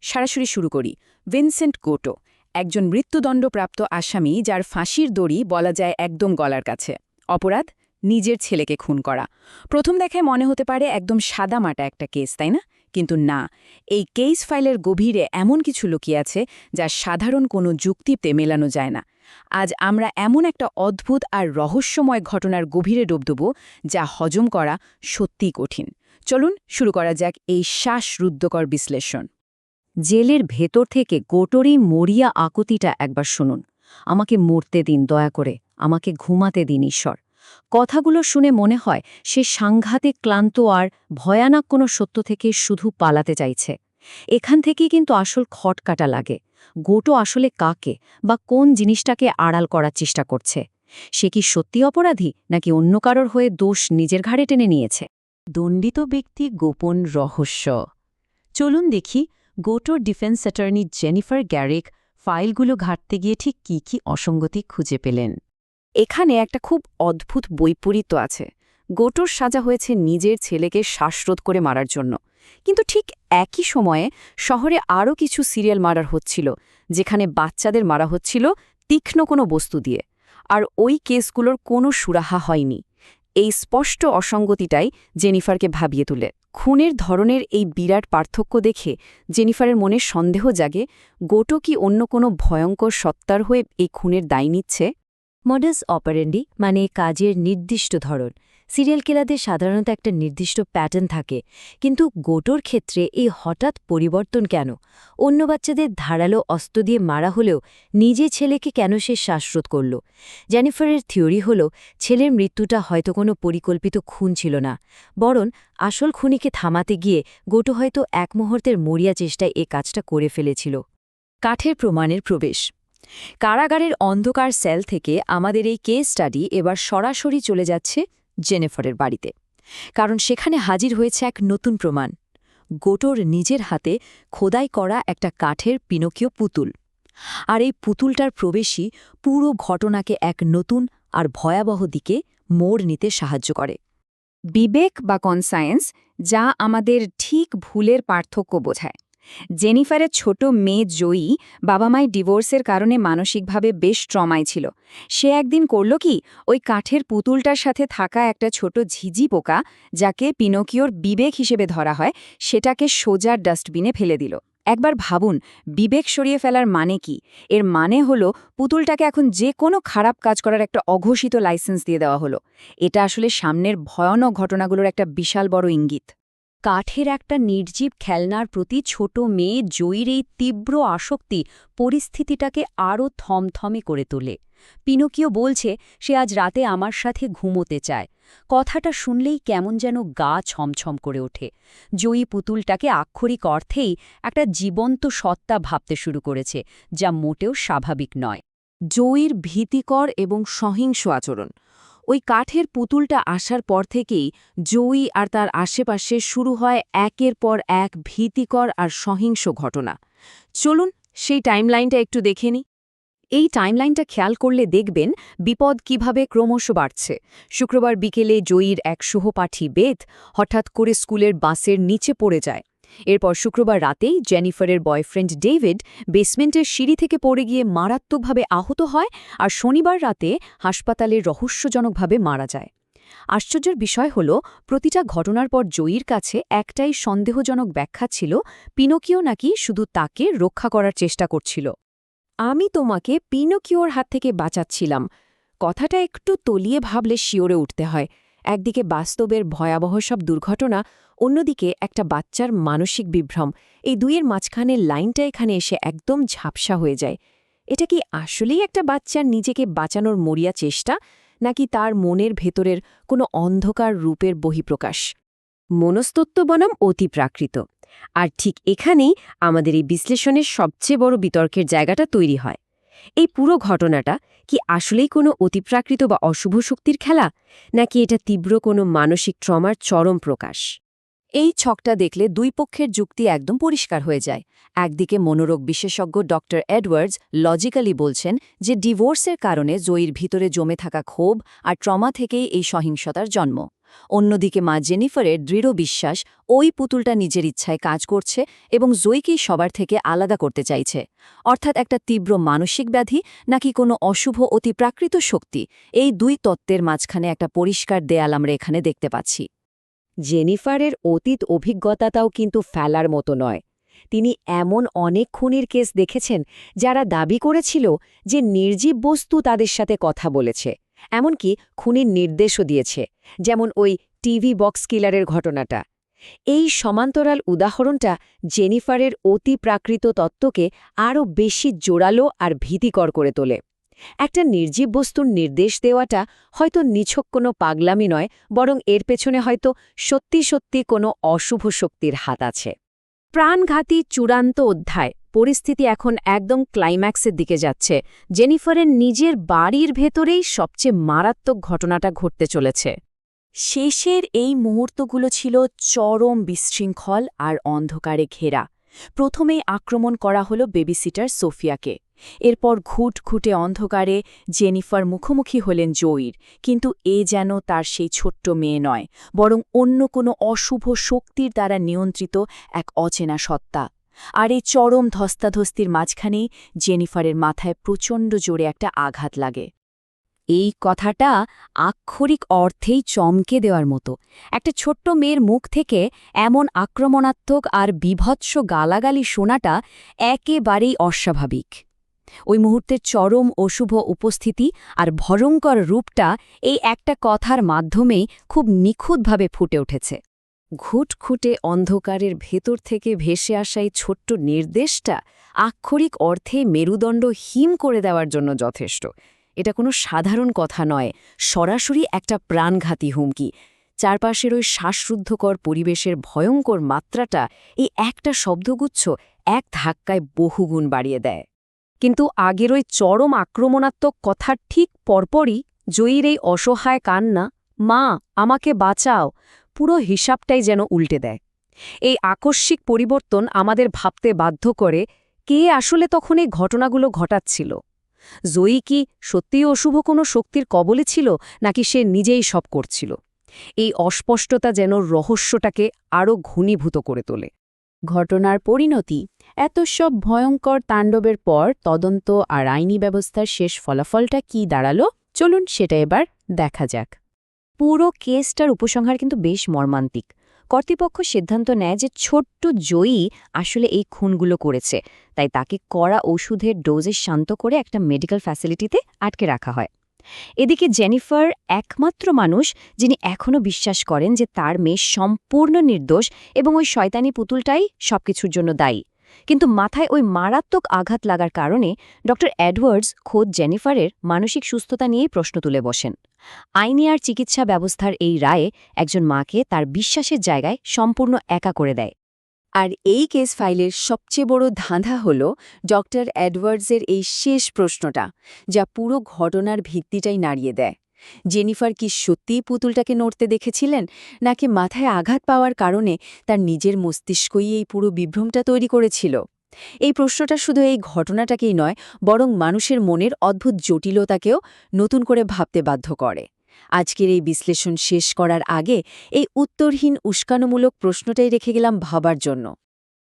সরাসরি শুরু করি। ভিনসেন্ট গোটো, একজন মৃত্যুদণ্ডপ্রাপ্ত আসামি যার ফাঁসির দড়ি বলা যায় একদম গলার কাছে। অপরাধ নিজের ছেলেকে খুন করা। প্রথম দেখায় মনে হতে পারে একদম সাদামাটা একটা কেস, তাই না? কিন্তু না, এই কেস ফাইলের গভীরে এমন কিছু লুকিয়ে আছে যা সাধারণ কোনো যুক্তিতে মেলানো যায় না। আজ আমরা এমন একটা অদ্ভুত আর রহস্যময় ঘটনার গভীরে ডুব দেব যা হজম করা সত্যিই কঠিন। চলুন শুরু করা যাক এই শ্বাসরুদ্ধকর বিশ্লেষণ। জেলের ভেতর থেকে গোটোরই মরিয়া আকুতিটা একবার শুনুন। আমাকে মরতে দিন দয়া করে, আমাকে ঘুমাতে দিন ঈশ্বর। কথাগুলো শুনে মনে হয় সে সাংঘাতিক ক্লান্ত আর ভয়ানক কোনো সত্য থেকে শুধু পালাতে চাইছে। এখান থেকেই কিন্তু আসল খটকাটা লাগে। গোটো আসলে কাকে বা কোন জিনিসটাকে আড়াল করার চেষ্টা করছে? সে কি সত্যি অপরাধী নাকি অন্য কারোর হয়ে দোষ নিজের ঘাড়ে টেনে নিয়েছে? দণ্ডিত ব্যক্তি গোপন রহস্য। চলুন দেখি গোটোর ডিফেন্স অ্যাটর্নি জেনিফার গ্যারিক ফাইলগুলো ঘাঁটতে গিয়ে ঠিক কী অসঙ্গতি খুঁজে পেলেন। এখানে একটা খুব অদ্ভুত বৈপরীত্য আছে। গোটোর সাজা হয়েছে নিজের ছেলেকে শ্বাসরোধ করে মারার জন্য, কিন্তু ঠিক একই সময়ে শহরে আরও কিছু সিরিয়াল মার্ডার হচ্ছিল, যেখানে বাচ্চাদের মারা হচ্ছিল তীক্ষ্ণ কোনো বস্তু দিয়ে, আর ওই কেসগুলোর কোনো সুরাহা হয়নি। এই স্পষ্ট অসঙ্গতিটাই জেনিফারকে ভাবিয়ে তোলে। খুনের ধরনের এই বিরাট পার্থক্য দেখে জেনিফারের মনে সন্দেহ জাগে, গোটো কি অন্য কোনো ভয়ঙ্কর সত্তার হয়ে এই খুনের দায় নিচ্ছে? মডাস অপারেন্ডি মানে কাজের নির্দিষ্ট ধরন। সিরিয়াল কিলারদের সাধারণত একটা নির্দিষ্ট প্যাটার্ন থাকে, কিন্তু গোটোর ক্ষেত্রে এই হঠাৎ পরিবর্তন কেন? অন্য বাচ্চাদের ধারালো অস্ত্র দিয়ে মারা হলেও নিজে ছেলেকে কেন সে শ্বাসরোধ করল? জেনিফারের থিওরি হল ছেলের মৃত্যুটা হয়তো কোনো পরিকল্পিত খুন ছিল না, বরং আসল খুনিকে থামাতে গিয়ে গোটো হয়তো এক মুহূর্তের মরিয়া চেষ্টায় এ কাজটা করে ফেলেছিল। কাঠের প্রমাণের প্রবেশ। কারাগারের অন্ধকার সেল থেকে আমাদের এই কেস স্টাডি এবার সরাসরি চলে যাচ্ছে জেনিফারের বাড়িতে, কারণ সেখানে হাজির হয়েছে এক নতুন প্রমাণ। গোটোর নিজের হাতে খোদাই করা একটা কাঠের পিনোকিও পুতুল। আর এই পুতুলটার প্রবেশই পুরো ঘটনাকে এক নতুন আর ভয়াবহ দিকে মোড় নিতে সাহায্য করে। বিবেক বা কনসায়েন্স, যা আমাদের ঠিক ভুলের পার্থক্য বোঝায়। জেনিফারের ছোট মেয়ে জয়ী বাবা মায়ের ডিভোর্সের কারণে মানসিকভাবে বেশ ট্রমায় ছিল। সে একদিন করল কি, ওই কাঠের পুতুলটার সাথে থাকা একটা ছোট ঝিঝি পোকা, যাকে পিনোকিওর বিবেক হিসেবে ধরা হয়, সেটাকে সোজা ডাস্টবিনে ফেলে দিল। একবার ভাবুন, বিবেক সরিয়ে ফেলার মানে কি? এর মানে হলো পুতুলটাকে এখন যে কোনো খারাপ কাজ করার একটা অঘোষিত লাইসেন্স দিয়ে দেওয়া হলো। এটা আসলে সামনের ভয়ানক ঘটনাগুলোর একটা বিশাল বড় ইঙ্গিত। কাঠের একটা নির্জীব খেলনার প্রতি ছোট মেয়ে জয়ীর এই তীব্র আসক্তি পরিস্থিতিটাকে আরও থমথমে করে তোলে। পিনোকিও বলছে সে আজ রাতে আমার সাথে ঘুমোতে চায়। কথাটা শুনলেই কেমন যেন গা ছমছম করে ওঠে। জয়ী পুতুলটাকে আক্ষরিক অর্থেই একটা জীবন্ত সত্তা ভাবতে শুরু করেছে, যা মোটেও স্বাভাবিক নয়। জয়ীর ভীতিকর এবং সহিংস আচরণ। ওই কাঠের পুতুলটা আসার পর থেকেই জয়ী আর তার আশেপাশে শুরু হয় একের পর এক ভীতিকর আর সহিংস ঘটনা। চলুন সেই টাইমলাইনটা একটু দেখে নিই। এই টাইমলাইনটা খেয়াল করলে দেখবেন বিপদ কিভাবে ক্রমশ বাড়ছে। শুক্রবার বিকেলে জয়ীর এক সহপাঠী বেথ হঠাৎ করে স্কুলের বাসের নিচে পড়ে যায়। এরপর শুক্রবার রাতেই জেনিফারের বয়ফ্রেন্ড ডেভিড বেসমেন্টের সিঁড়ি থেকে পড়ে গিয়ে মারাত্মকভাবে আহত হয়, আর শনিবার রাতে হাসপাতালে রহস্যজনকভাবে মারা যায়। আশ্চর্যের বিষয় হল, প্রতিটা ঘটনার পর জয়ীর কাছে একটাই সন্দেহজনক ব্যাখ্যা ছিল, পিনোকিও নাকি শুধু তাকে রক্ষা করার চেষ্টা করছিল। আমি তোমাকে পিনোকিওর হাত থেকে বাঁচাচ্ছিলাম। কথাটা একটু তলিয়ে ভাবলে শিওরে উঠতে হয়। একদিকে বাস্তবের ভয়াবহ সব দুর্ঘটনা, অন্যদিকে একটা বাচ্চার মানসিক বিভ্রম। এই দুইয়ের মাঝখানের লাইনটা এখানে এসে একদম ঝাপসা হয়ে যায়। এটা কি আসলেই একটা বাচ্চার নিজেকে বাঁচানোর মরিয়া চেষ্টা, নাকি তার মনের ভেতরের কোনো অন্ধকার রূপের বহিঃপ্রকাশ? মনস্তত্ত্ব বনাম অতিপ্রাকৃত। আর ঠিক এখানেই আমাদের এই বিশ্লেষণের সবচেয়ে বড় বিতর্কের জায়গাটা তৈরি হয়। এই পুরো ঘটনাটা কি আসলেই কোনো অতিপ্রাকৃত বা অশুভ শক্তির খেলা, নাকি এটা তীব্র কোনো মানসিক ট্রমার চরম প্রকাশ? এই ছকটা দেখলে দুই পক্ষের যুক্তি একদম পরিষ্কার হয়ে যায়। একদিকে মনোরোগ বিশেষজ্ঞ ডক্টর এডওয়ার্ডস লজিক্যালি বলছেন যে ডিভোর্সের কারণে জয়ীর ভিতরে জমে থাকা ক্ষোভ আর ট্রমা থেকেই এই সহিংসতার জন্ম। অন্যদিকে মা জেনিফারের দৃঢ় বিশ্বাস ওই পুতুলটা নিজের ইচ্ছায় কাজ করছে এবং জয়ীকেই সবার থেকে আলাদা করতে চাইছে। অর্থাৎ একটা তীব্র মানসিক ব্যাধি নাকি কোনো অশুভ অতিপ্রাকৃত শক্তি, এই দুই তত্ত্বের মাঝখানে একটা পরিষ্কার দেয়াল আমরা এখানে দেখতে পাচ্ছি। জেনিফারের অতীত অভিজ্ঞতাটাও কিন্তু ফেলার মতো নয়। তিনি এমন অনেক খুনের কেস দেখেছেন যারা দাবি করেছিল যে নির্জীব বস্তু তাদের সাথে কথা বলেছে, এমনকি খুনের নির্দেশও দিয়েছে, যেমন ওই টিভি বক্স কিলারের ঘটনাটা। এই সমান্তরাল উদাহরণটা জেনিফারের অতিপ্রাকৃত তত্ত্বকে আরও বেশি জোরালো আর ভীতিকর করে তোলে। একটা নির্জীব বস্তুর নির্দেশ দেওয়াটা হয়তো নিছক কোনো পাগলামি নয়, বরং এর পেছনে হয়তো সত্যি সত্যি কোনো অশুভ শক্তির হাত আছে। প্রাণঘাতী চূড়ান্ত অধ্যায়। পরিস্থিতি এখন একদম ক্লাইম্যাক্সের দিকে যাচ্ছে। জেনিফারের নিজের বাড়ির ভেতরেই সবচেয়ে মারাত্মক ঘটনাটা ঘটতে চলেছে। শেষের এই মুহূর্তগুলো ছিল চরম বিশৃঙ্খল আর অন্ধকারে ঘেরা। প্রথমেই আক্রমণ করা হলো বেবিসিটার সোফিয়াকে। এরপর ঘুটঘুটে অন্ধকারে জেনিফার মুখোমুখি হলেন জয়ীর, কিন্তু এ যেন তার সেই ছোট্ট মেয়ে নয়, বরং অন্য কোনো অশুভ শক্তির দ্বারা নিয়ন্ত্রিত এক অচেনা সত্তা। আর এই চরম ধস্তাধস্তির মাঝখানেই জেনিফারের মাথায় প্রচণ্ড জোরে একটা আঘাত লাগে। এই কথাটা আক্ষরিক অর্থেই চমকে দেওয়ার মতো। একটা ছোট্ট মেয়ের মুখ থেকে এমন আক্রমণাত্মক আর বীভৎস গালাগালি শোনাটা একেবারেই অস্বাভাবিক। ওই মুহূর্তের চরম অশুভ উপস্থিতি আর ভয়ঙ্কর রূপটা এই একটা কথার মাধ্যমেই খুব নিখুঁতভাবে ফুটে উঠেছে। ঘুটঘুটে অন্ধকারের ভেতর থেকে ভেসে আসা এই ছোট্ট নির্দেশটা আক্ষরিক অর্থে মেরুদণ্ড হিম করে দেওয়ার জন্য যথেষ্ট। এটা কোনো সাধারণ কথা নয়, সরাসরি একটা প্রাণঘাতী হুমকি। চারপাশের ওই শ্বাসরুদ্ধকর পরিবেশের ভয়ঙ্কর মাত্রাটা এই একটা শব্দগুচ্ছ এক ধাক্কায় বহুগুণ বাড়িয়ে দেয়। কিন্তু আগের ওই চরম আক্রমণাত্মক কথার ঠিক পরপরই জয়ীর এই অসহায় কান্না, মা আমাকে বাঁচাও, পুরো হিসাবটাই যেন উল্টে দেয়। এই আকস্মিক পরিবর্তন আমাদের ভাবতে বাধ্য করে, কে আসলে তখন এই ঘটনাগুলো ঘটাচ্ছিল। জয়ী কি সত্যিই অশুভ কোনো শক্তির কবলে ছিল, নাকি সে নিজেই সব করছিল? এই অস্পষ্টতা যেন রহস্যটাকে আরও ঘনীভূত করে তোলে। ঘটনার পরিণতি। এত সব ভয়ঙ্কর তাণ্ডবের পর তদন্ত আর আইনি ব্যবস্থার শেষ ফলাফলটা কি দাঁড়ালো, চলুন সেটা এবার দেখা যাক। পুরো কেসটার উপসংহার কিন্তু বেশ মর্মান্তিক। কর্তৃপক্ষ সিদ্ধান্ত নেয় যে ছোট্ট জয়ী আসলে এই খুনগুলো করেছে, তাই তাকে কড়া ওষুধের ডোজে শান্ত করে একটা মেডিকেল ফ্যাসিলিটিতে আটকে রাখা হয়। এদিকে জেনিফার একমাত্র মানুষ যিনি এখনও বিশ্বাস করেন যে তার মেয়ে সম্পূর্ণ নির্দোষ এবং ওই শয়তানি পুতুলটাই সবকিছুর জন্য দায়ী। কিন্তু মাথায় ওই মারাত্মক আঘাত লাগার কারণে ডক্টর এডওয়ার্ডস খোদ জেনিফারের মানসিক সুস্থতা নিয়েই প্রশ্ন তুলে বসেন। আইনি আর চিকিৎসা ব্যবস্থার এই রায়ে একজন মাকে তার বিশ্বাসের জায়গায় সম্পূর্ণ একা করে দেয়। আর এই কেস ফাইলের সবচেয়ে বড় ধাঁধা হল ডক্টর এডওয়ার্ডসের এই শেষ প্রশ্নটা, যা পুরো ঘটনার ভিত্তিটাই নাড়িয়ে দেয়। জেনিফার কি সত্যিই পুতুলটাকে নড়তে দেখেছিলেন, নাকি মাথায় আঘাত পাওয়ার কারণে তার নিজের মস্তিষ্কই এই পুরো বিভ্রমটা তৈরি করেছিল? এই প্রশ্নটা শুধু এই ঘটনাটাকেই নয়, বরং মানুষের মনের অদ্ভুত জটিলতাকেও নতুন করে ভাবতে বাধ্য করে। আজকের এই বিশ্লেষণ শেষ করার আগে এই উত্তরহীন উস্কানোমূলক প্রশ্নটাই রেখে গেলাম ভাবার জন্য।